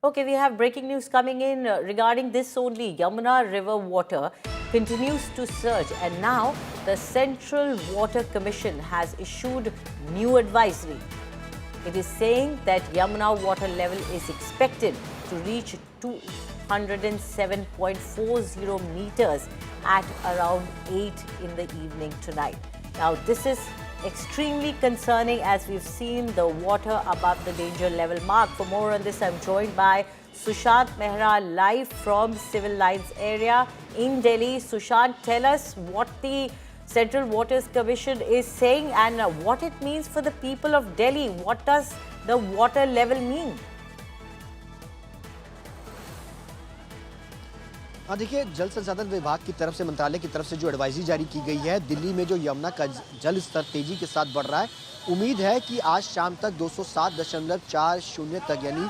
Okay, we have breaking news coming in regarding this only. Yamuna River water continues to surge, and now the Central Water Commission has issued new advisory. It is saying that Yamuna water level is expected to reach 207.40 meters at around 8 in the evening tonight. Now, this is extremely concerning as we've seen the water above the danger level mark. For more on this, I'm joined by Sushant Mehra live from Civil Lines area in Delhi. Sushant, tell us what the Central Waters Commission is saying and what it means for the people of Delhi. What does the water level mean? हाँ, देखिए, जल संसाधन विभाग की तरफ से, मंत्रालय की तरफ से जो एडवाइजरी जारी की गई है, दिल्ली में जो यमुना का जल स्तर तेजी के साथ बढ़ रहा है, उम्मीद है कि आज शाम तक 207.40 तक यानी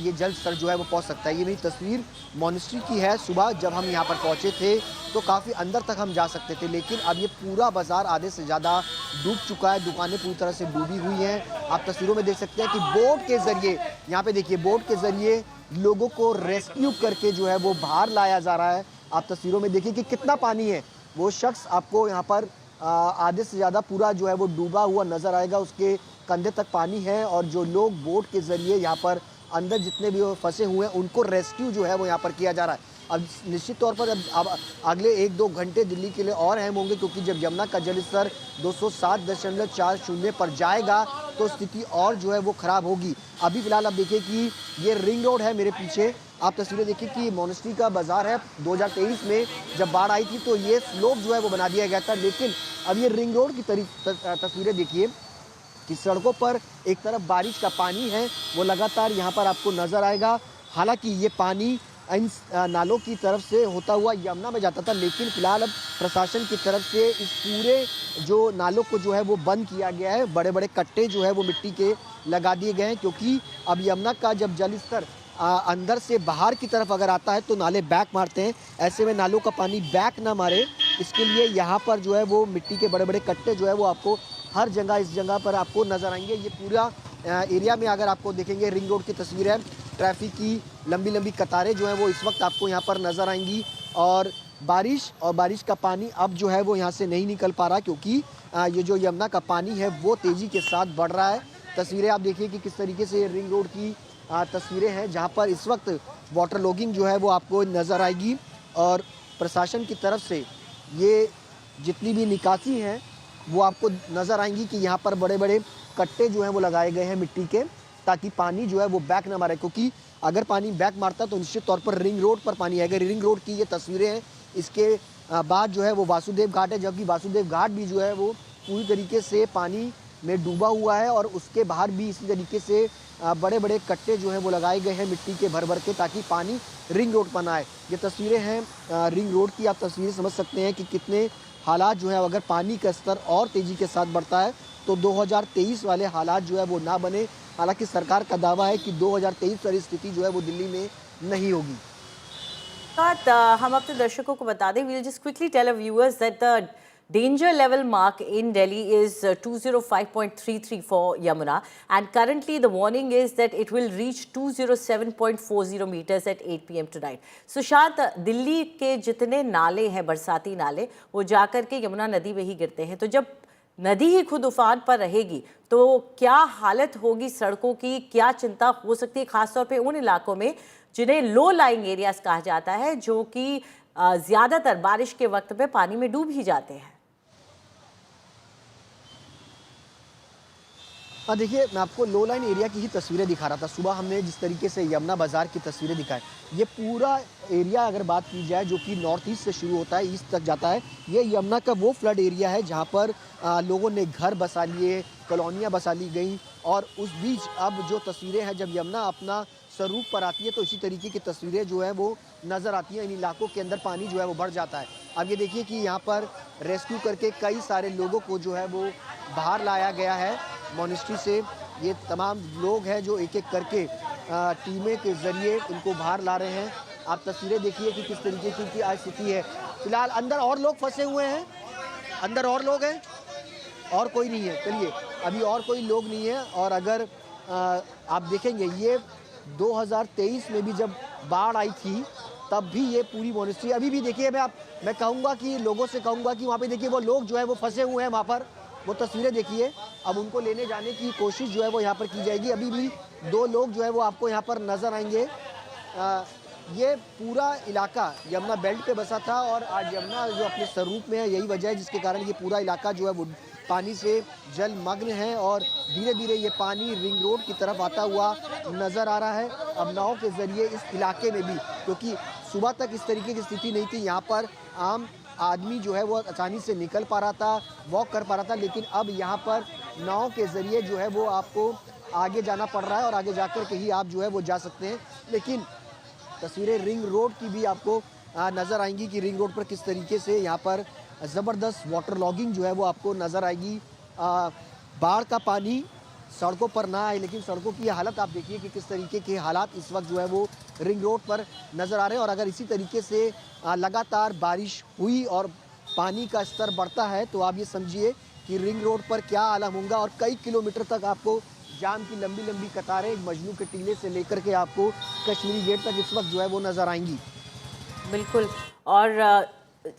ये जल स्तर जो है वो पहुंच सकता है। ये मेरी तस्वीर मॉनेस्ट्री की है। सुबह जब हम यहाँ पर पहुंचे थे तो काफ़ी अंदर तक हम जा सकते थे, लेकिन अब ये पूरा बाजार आधे से ज़्यादा डूब चुका है। दुकानें पूरी तरह से डूबी हुई हैं। आप तस्वीरों में देख सकते हैं कि बोट के ज़रिए, यहाँ पे देखिए, बोट के ज़रिए लोगों को रेस्क्यू करके जो है वो बाहर लाया जा रहा है। आप तस्वीरों में देखिए कि कितना पानी है। वो शख्स आपको यहाँ पर आधे से ज़्यादा पूरा जो है वो डूबा हुआ नज़र आएगा, उसके कंधे तक पानी है, और जो लोग बोट के ज़रिए यहाँ पर अंदर जितने भी फंसे हुए हैं उनको रेस्क्यू जो है वो यहाँ पर किया जा रहा है। अब निश्चित तौर पर अब अगले 1-2 घंटे दिल्ली के लिए और अहम होंगे, क्योंकि जब यमुना का जल स्तर 207.40 पर जाएगा तो स्थिति और जो है वो ख़राब होगी। अभी फ़िलहाल आप देखिए कि ये रिंग रोड है मेरे पीछे। आप तस्वीरें देखिए कि मॉनेस्ट्री का बाज़ार है। 2023 में जब बाढ़ आई थी तो ये स्लोप जो है वो बना दिया गया था, लेकिन अब ये रिंग रोड की तस्वीरें देखिए कि सड़कों पर एक तरफ बारिश का पानी है, वो लगातार यहाँ पर आपको नज़र आएगा। हालांकि ये पानी इन नालों की तरफ से होता हुआ यमुना में जाता था, लेकिन फिलहाल अब प्रशासन की तरफ से इस पूरे जो नालों को जो है वो बंद किया गया है। बड़े बड़े कट्टे जो है वो मिट्टी के लगा दिए गए हैं, क्योंकि अब यमुना का जब जल स्तर अंदर से बाहर की तरफ अगर आता है तो नाले बैक मारते हैं। ऐसे में नालों का पानी बैक ना मारे, इसके लिए यहाँ पर जो है वो मिट्टी के बड़े बड़े कट्टे जो है वो आपको हर जगह, इस जगह पर आपको नज़र आएंगे। ये पूरा एरिया में अगर आपको देखेंगे, रिंग रोड की तस्वीर है। ट्रैफिक की लंबी लंबी कतारें जो हैं वो इस वक्त आपको यहाँ पर नज़र आएंगी, और बारिश का पानी अब जो है वो यहाँ से नहीं निकल पा रहा, क्योंकि ये जो यमुना का पानी है वो तेज़ी के साथ बढ़ रहा है। तस्वीरें आप देखिए कि किस तरीके से रिंग रोड की तस्वीरें हैं, जहाँ पर इस वक्त वाटर लॉगिंग जो है वो आपको नज़र आएगी, और प्रशासन की तरफ से ये जितनी भी निकासी हैं वो आपको नज़र आएंगी कि यहाँ पर बड़े बड़े कट्टे जो हैं वो लगाए गए हैं मिट्टी के, ताकि पानी जो है वो बैक ना मारे, क्योंकि अगर पानी बैक मारता तो निश्चित तौर पर रिंग रोड पर पानी आएगा। रिंग रोड की ये तस्वीरें हैं। इसके बाद जो है वो वासुदेव घाट है, जबकि वासुदेव घाट भी जो है वो पूरी तरीके से पानी में डूबा हुआ है, और उसके बाहर भी इसी तरीके से बड़े बड़े कट्टे जो हैं वो लगाए गए हैं मिट्टी के भर भर के, ताकि पानी रिंग रोड पर ना आए। ये तस्वीरें हैं रिंग रोड की। आप तस्वीरें समझ सकते हैं कि कितने हालात जो है, अगर पानी का स्तर और तेज़ी के साथ बढ़ता है तो 2023 वाले हालात जो है वो ना बने। हालांकि सरकार का दावा है कि 2023 वाली स्थिति जो है वो दिल्ली में नहीं होगी। हम अपने दर्शकों को बता दें, we'll just quickly tell our viewers that the danger level mark in Delhi is 205.33 for Yamuna, and currently the warning is that it will reach 207.40 meters at 8 PM tonight. Sushant, Delhi के जितने नाले हैं, बरसाती नाले, वो जाकर के यमुना नदी में ही गिरते हैं, तो जब नदी ही खुद उफान पर रहेगी तो क्या हालत होगी सड़कों की, क्या चिंता हो सकती है, खासतौर पे उन इलाकों में जिन्हें लो लाइंग एरियाज कहा जाता है, जो कि ज़्यादातर बारिश के वक्त पे पानी में डूब ही जाते हैं? हाँ, देखिए, मैं आपको लो लाइन एरिया की ही तस्वीरें दिखा रहा था। सुबह हमने जिस तरीके से यमुना बाज़ार की तस्वीरें दिखाई, ये पूरा एरिया अगर बात की जाए जो कि नॉर्थ ईस्ट से शुरू होता है, ईस्ट तक जाता है, ये यमुना का वो फ्लड एरिया है जहाँ पर लोगों ने घर बसा लिए, कॉलोनियाँ बसा ली गई, और उस बीच अब जो तस्वीरें हैं, जब यमुना अपना स्वरूप पर आती है तो इसी तरीके की तस्वीरें जो है वो नज़र आती हैं। इन इलाकों के अंदर पानी जो है वो बढ़ जाता है। अब ये देखिए कि यहाँ पर रेस्क्यू करके कई सारे लोगों को जो है वो बाहर लाया गया है मॉनेस्ट्री से। ये तमाम लोग हैं जो एक एक करके टीमें के ज़रिए उनको बाहर ला रहे हैं। आप तस्वीरें देखिए कि किस तरीके की आज स्थिति है। फिलहाल अंदर और लोग फंसे हुए हैं, अंदर और लोग हैं, और कोई नहीं है। चलिए, अभी और कोई लोग नहीं है। और अगर आप देखेंगे, ये 2023 में भी जब बाढ़ आई थी तब भी ये पूरी मोनेस्ट्री अभी भी देखिए, मैं कहूँगा कि लोगों से कहूँगा कि वहाँ पे देखिए वो लोग जो है वो फंसे हुए हैं वहाँ पर, वो तस्वीरें देखिए। अब उनको लेने जाने की कोशिश जो है वो यहाँ पर की जाएगी। अभी भी 2 लोग जो है वो आपको यहाँ पर नज़र आएंगे। ये पूरा इलाका यमुना बेल्ट पे बसा था और आज यमुना जो अपने स्वरूप में है, यही वजह है जिसके कारण ये पूरा इलाका जो है वो पानी से जलमग्न है और धीरे धीरे ये पानी रिंग रोड की तरफ आता हुआ नज़र आ रहा है। अब नाव के ज़रिए इस इलाके में भी, क्योंकि सुबह तक इस तरीके की स्थिति नहीं थी, यहाँ पर आम आदमी जो है वो आसानी से निकल पा रहा था, वॉक कर पा रहा था, लेकिन अब यहाँ पर नाव के ज़रिए जो है वो आपको आगे जाना पड़ रहा है और आगे जाकर के ही आप जो है वो जा सकते हैं। लेकिन तस्वीरें रिंग रोड की भी आपको नज़र आएंगी कि रिंग रोड पर किस तरीके से यहाँ पर ज़बरदस्त वाटर लॉगिंग जो है वो आपको नज़र आएगी। बाढ़ का पानी सड़कों पर ना आए, लेकिन सड़कों की हालत आप देखिए कि किस तरीके के हालात इस वक्त जो है वो रिंग रोड पर नज़र आ रहे हैं। और अगर इसी तरीके से लगातार बारिश हुई और पानी का स्तर बढ़ता है तो आप ये समझिए कि रिंग रोड पर क्या आलम होगा और कई किलोमीटर तक आपको जाम की लंबी लंबी कतारें मजनू के टीले से लेकर के आपको कश्मीरी गेट तक इस वक्त जो है वो नज़र आएंगी। बिल्कुल। और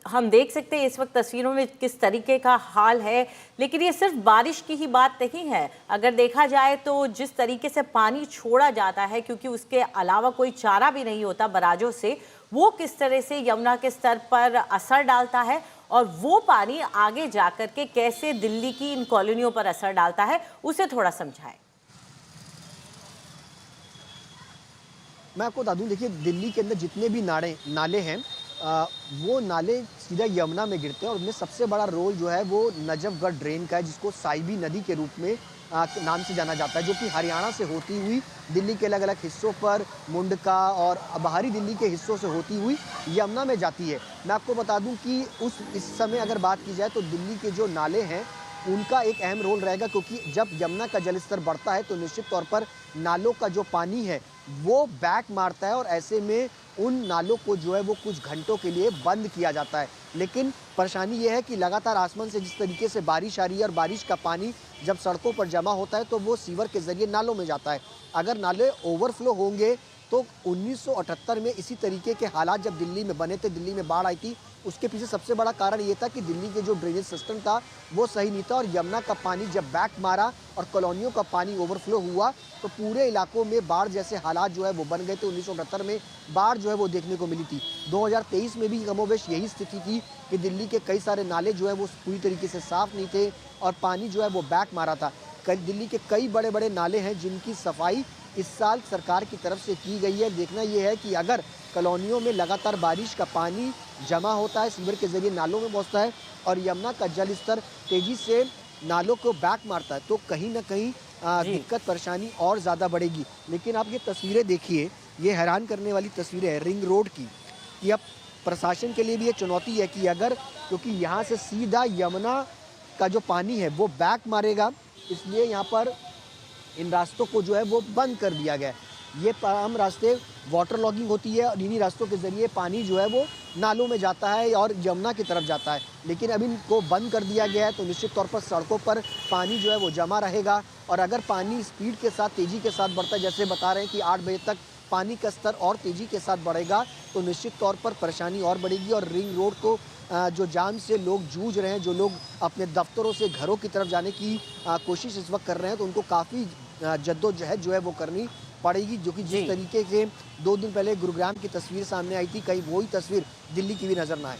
हम देख सकते हैं इस वक्त तस्वीरों में किस तरीके का हाल है, लेकिन ये सिर्फ बारिश की ही बात नहीं है। अगर देखा जाए तो जिस तरीके से पानी छोड़ा जाता है, क्योंकि उसके अलावा कोई चारा भी नहीं होता बराजों से, वो किस तरह से यमुना के स्तर पर असर डालता है और वो पानी आगे जाकर के कैसे दिल्ली की इन कॉलोनियों पर असर डालता है, उसे थोड़ा समझाएं। मैं आपको बता दूं, देखिए दिल्ली के अंदर जितने भी नाले हैं वो नाले सीधा यमुना में गिरते हैं और उनमें सबसे बड़ा रोल जो है वो नजफगढ़ ड्रेन का है, जिसको साइबी नदी के रूप में नाम से जाना जाता है, जो कि हरियाणा से होती हुई दिल्ली के अलग अलग हिस्सों पर मुंडका और बाहरी दिल्ली के हिस्सों से होती हुई यमुना में जाती है। मैं आपको बता दूं कि इस समय अगर बात की जाए तो दिल्ली के जो नाले हैं उनका एक अहम रोल रहेगा, क्योंकि जब यमुना का जलस्तर बढ़ता है तो निश्चित तौर पर नालों का जो पानी है वो बैक मारता है और ऐसे में उन नालों को जो है वो कुछ घंटों के लिए बंद किया जाता है। लेकिन परेशानी ये है कि लगातार आसमान से जिस तरीके से बारिश आ रही है और बारिश का पानी जब सड़कों पर जमा होता है तो वो सीवर के ज़रिए नालों में जाता है। अगर नाले ओवरफ्लो होंगे तो 1978 में इसी तरीके के हालात जब दिल्ली में बने थे, दिल्ली में बाढ़ आई थी, उसके पीछे सबसे बड़ा कारण ये था कि दिल्ली के जो ड्रेनेज सिस्टम था वो सही नहीं था और यमुना का पानी जब बैक मारा और कॉलोनियों का पानी ओवरफ्लो हुआ तो पूरे इलाकों में बाढ़ जैसे हालात जो है वो बन गए थे। 1978 में बाढ़ जो है वो देखने को मिली थी। 2023 में भी कमोबेश यही स्थिति थी कि दिल्ली के कई सारे नाले जो है वो पूरी तरीके से साफ नहीं थे और पानी जो है वो बैक मारा था। दिल्ली के कई बड़े बड़े नाले हैं जिनकी सफाई इस साल सरकार की तरफ से की गई है। देखना यह है कि अगर कॉलोनियों में लगातार बारिश का पानी जमा होता है, सीवर के जरिए नालों में पहुंचता है और यमुना का जल स्तर तेजी से नालों को बैक मारता है तो कहीं ना कहीं दिक्कत परेशानी और ज़्यादा बढ़ेगी। लेकिन आप ये तस्वीरें देखिए, ये हैरान करने वाली तस्वीरें हैं रिंग रोड की, कि अब प्रशासन के लिए भी ये चुनौती है कि अगर, क्योंकि यहाँ से सीधा यमुना का जो पानी है वो बैक मारेगा, इसलिए यहाँ पर इन रास्तों को जो है वो बंद कर दिया गया है। ये तमाम रास्ते वाटर लॉगिंग होती है और इन्हीं रास्तों के ज़रिए पानी जो है वो नालों में जाता है और यमुना की तरफ जाता है। लेकिन अब इनको बंद कर दिया गया है तो निश्चित तौर पर सड़कों पर पानी जो है वो जमा रहेगा और अगर पानी स्पीड के साथ तेज़ी के साथ बढ़ता है, जैसे बता रहे हैं कि 8 बजे तक पानी का स्तर और तेज़ी के साथ बढ़ेगा तो निश्चित तौर पर परेशानी और बढ़ेगी और रिंग रोड को जो जाम से लोग जूझ रहे हैं, जो लोग अपने दफ्तरों से घरों की तरफ जाने की कोशिश इस वक्त कर रहे हैं, तो उनको काफ़ी जद्दोजहद जो है वो करनी पड़ेगी। जो कि जिस तरीके से 2 दिन पहले गुरुग्राम की तस्वीर सामने आई थी, कहीं वही तस्वीर दिल्ली की भी नज़र ना आए।